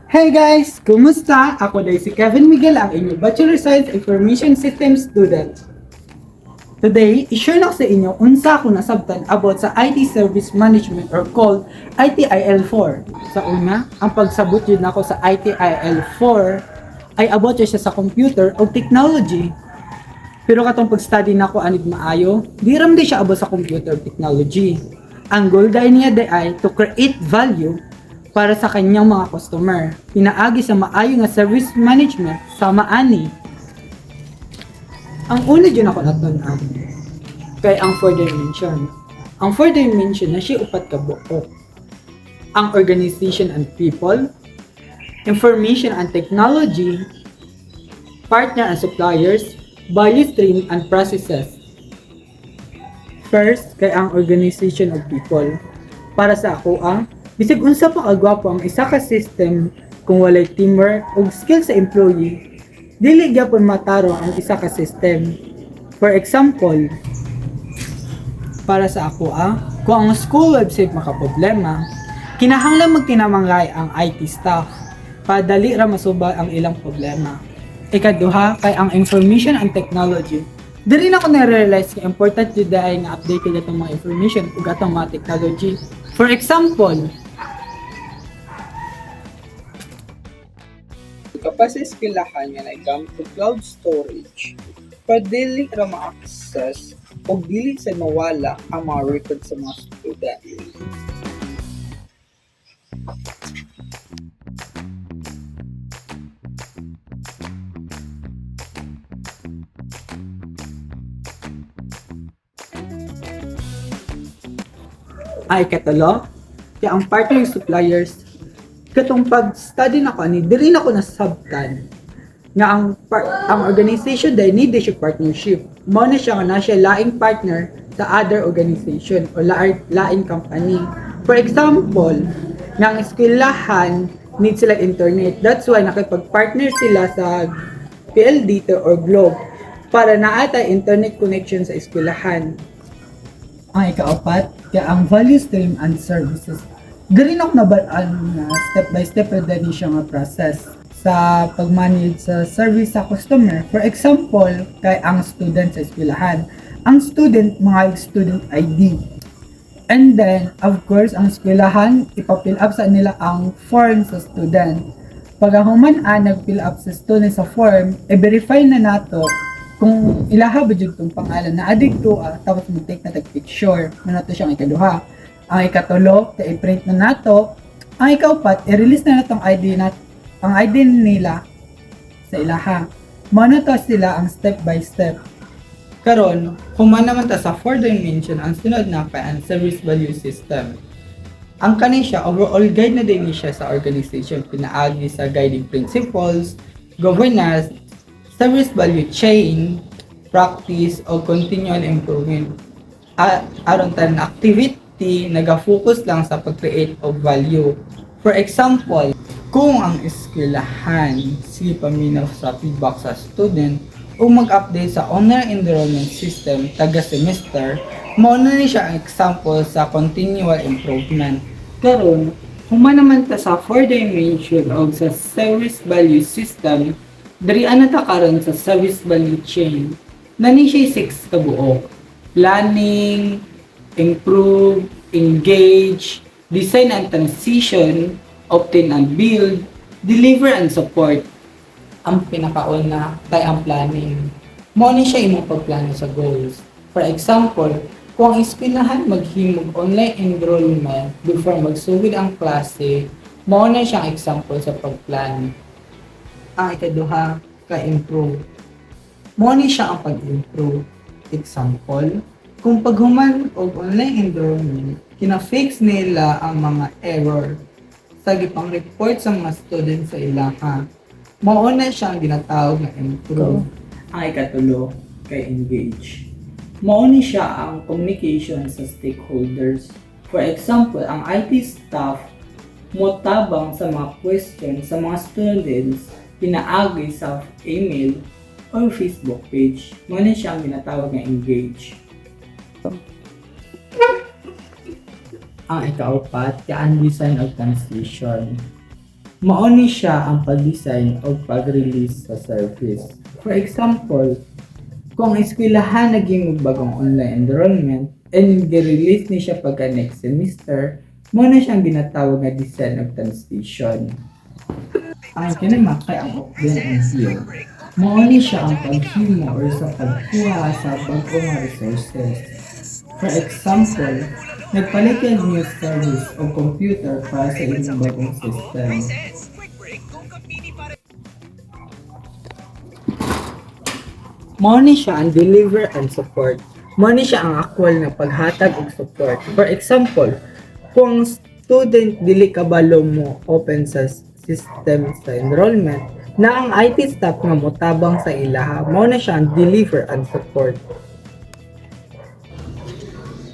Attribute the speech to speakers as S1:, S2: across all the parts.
S1: Hey guys! Kumusta? Ako day si Kevin Miguel, ang inyong Bachelor Science Information Systems student. Today, i-share na ko sa inyo unsa ako nasabtan about sa IT Service Management or called ITIL4. Sa una, ang pagsabot yun ako sa ITIL4 ay about siya sa computer o technology. Pero katong pag-study na ako anid maayo, di ram di siya about sa computer technology. Ang goal dahil niya ay to create value para sa kanyang mga customer. Pinaagi sa maayo nga service management sa maani. Ang una dyan ako natunan kay ang 4 dimension. Ang 4 dimension na siya upat ka buok. Ang organization and people, information and technology, partner and suppliers, value stream and processes. First, kay ang organization of people. Para sa ako bisag unsa pa kagwapo ang isa ka system kung walay teamwork ug skill sa employee, dili gyapon mataro ang isa ka system. For example, para sa ako kung ang school website makaproblema, kinahanglan magtinamangay ang IT staff para dali ra masubal ang ilang problema. Ikaduha kay ang information and technology. Dili na ko na-realize nga important jud dahil nga updated atong mga information ug atong mga technology. For example,
S2: kapag sa eskwelahan nga nagamit og cloud storage, para dili ra ma-access o dili sa mawala ang mga record sa mga student.
S1: ay katulo, kaya ang partner suppliers, katong pag-study na ko ani, dili na ko nasabtan nga ang organization dahil need siya partnership. Mao na siya nga na siya laing partner sa other organization o laing company. For example, nga ang eskwelahan need sila internet. That's why nakipag-partner sila sa PLDT or Globe para naata internet connection sa eskwelahan. Ang ikaapat, kaya ang value stream and services. Galing ako nabalaan na step by step rin siya nga process sa pag-manage sa service sa customer. For example, kay ang student sa eskwelahan. Ang student, mga student ID. And then, of course, ang eskwelahan, ipapill up sa nila ang form sa student. Pag ang human nag-fill up sa student sa form, i-verify na nato kung ilaha ba dyan itong pangalan na addict to, tapos mag-take na tag-picture, na nato siyang ikaduha. Ang ikatulo, i-print na nato. Ang ikaupat, i-release na natong ID na ang ID nila sa ilaha. Muna to sila ang step by step. Karon, human naman ta sa 4 dimension ang sunod na kay ang service value system. Ang kani siya, overall guide na din siya sa organization, pinaagi sa guiding principles, governance, service value chain, practice, o continual improvement. Aron tan activity, naga-focus lang sa pag-create of value. For example, kung ang eskwelahan sige paminaw sa feedback sa student o mag-update sa online enrollment system taga semester, mao na ni siya ang example sa continual improvement. Karon, human naman ta sa 4 dimension o sa service value system, diri ana ta karon sa service value chain. Nani siya 6 ka buok: planning, improve, engage, design and transition, obtain and build, deliver and support. Ang pinakauna kay ang planning. Mao ni siya imong pagplano sa goals. For example, kung ang eskwelahan maghimog online enrollment before magsugod ang klase, mao na siyang example sa pagplano. Ang ikaduha kay improve. Mao ni siya ang pag-improve. Example, kung paghuman og online enrollment, kina-fix nila ang mga error sa gipang report sa mga students sa ilaha. Mao na siya ang ginatawag na improve. Ang ikatulo kay engage. Mao ni siya ang communication sa stakeholders. For example, ang IT staff motabang sa mga question sa mga students pinaagi sa email or Facebook page. Mao ni siya ang ginatawag na engage. Ang ikaapat, kay design of translation. Mao ni siya ang pag-design o pag-release sa service. For example, kung ang eskwelahan naging bagong online enrollment and gi-release ni siya pagka next semester, mo na siyang ginatawag nga design of transition. Ang kinamakay ang open and here. Mao ni siya ang paghimo or sa pagkuha sa bagong nga resources. For example, nagpalit ka new service o computer para sa inyong bagong system. Mao ni siya ang deliver and support. Mao ni siya ang actual na paghatag og support. For example, kung student dili kabalo mo open sa system sa enrollment, na ang IT staff nga motabang sa ilaha, mao na siya ang deliver and support.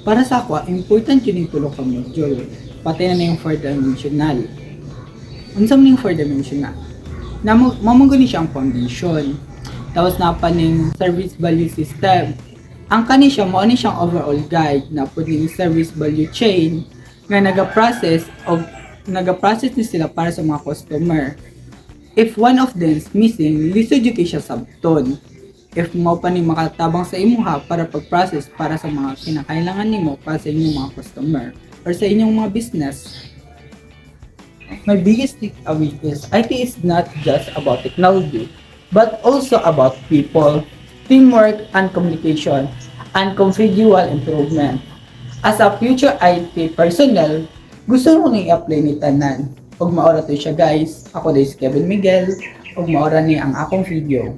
S1: Para sa ako, important yun yung tulo ka module. Pati na yung 4-dimensional. Unsa man yung 4-dimensional? Mamunggo ni siya ang foundation. Tapos na pa ning service value system. Ang kani siya, mao ni siyang overall guide na pwedeng service value chain nga naga-process ni sila para sa mga customer. If one of them is missing, lisod yung siya sabton. If mo pa ni makatabang sa imuha para pag-process para sa mga kinakailangan nimo para sa inyong mga customer or sa inyong mga business. My biggest takeaway is IT is not just about technology, but also about people, teamwork and communication, and continual improvement. As a future IT personnel, gusto ko nang i-apply ni tanan. Ug maora to siya guys, ako din si Kevin Miguel, ug maora ni ang akong video.